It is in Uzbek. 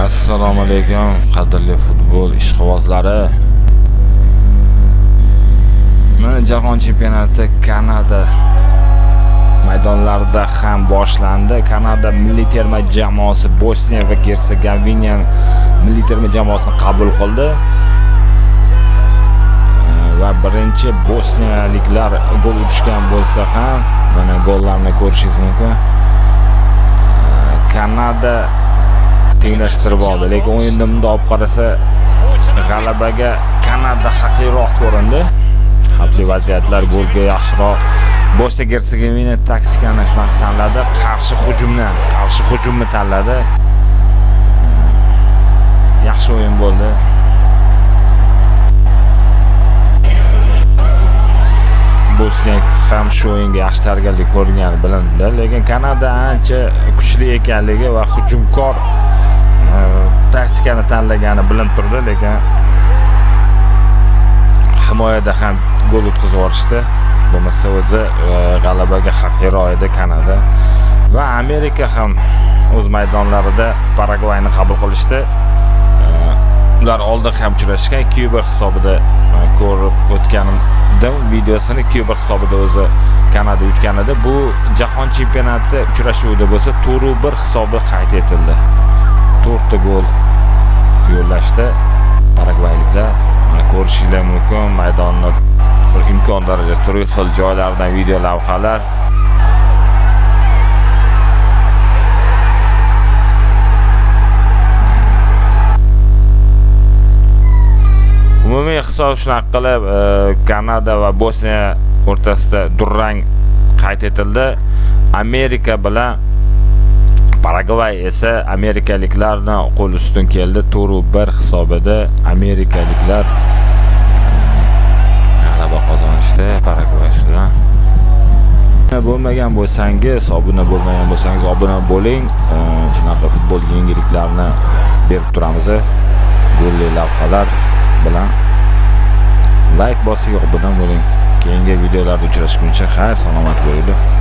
Assalomu alaykum qadrli futbol ishqibozlari. Mana jahon chempionati Kanada maydonlarida ham boshlandi. Kanada milliy terma jamoasi Bosniya va Gersegovina milliy terma jamoasini qabul qildi. Va birinchi bosniyaliklar gol urishgan bo'lsa ham, mana gollarni ko'rishingiz mumkin. Kanada tenglashtirib oldi, lekin o'yinda bunday olib qarasa g'alabaga Kanada haqliroq ko'rindi. Xavfli vaziyatlar, golga yaxshiroq. Bosniya Gersegovina taktikani shunaqa tanladi, qarshi hujumni tanladi. Yaxshi o'yin bo'ldi. Bosniya ham shu o'yinga yaxshi tayyorgarlik ko'rgani bilindi, lekin Kanada ancha kuchli ekanligi va hujumkor taktikani tanlagani bilinib turdi, lekin himoyada ham gol o'tkazib yuborishdi. Bo'lmasa o'zi g'alabaga haqliroq edi Kanada. Va Amerika ham o'z maydonlarida Paragvayni qabul qilishdi. Ular oldin ham uchrashgan, 2-1 hisobida ko'rib o'tganimda videosini 2-1 hisobida o'zi Kanada yutgan edi. Bu jahon chempionati uchrashuvida bo'lsa 4-1 hisobi qayd etildi. 4 gol yo'llashdi paragvayliklar. Ko'rishingiz mumkin maydonni bir imkon darajasida turli xil joylardan video lavhalar. Umumiy hisob shunaqa qilib Kanada va Bosniya o'rtasida durang qayd etildi. Amerika bilan Paragvay esa amerikaliklarni qo'l ustun keldi. 4-1 hisobida amerikaliklar g'alaba qozonishdi Paragvay ustidan. Bo'lmagan bo'lsangiz, obuna bo'ling. Shunaqa futbol yengilliklarini berib turamiz. Golli lavhalar bilan like bosing, obuna bo'ling. Keyingi videolarda uchrashguncha xayr, salomat bo'linglar.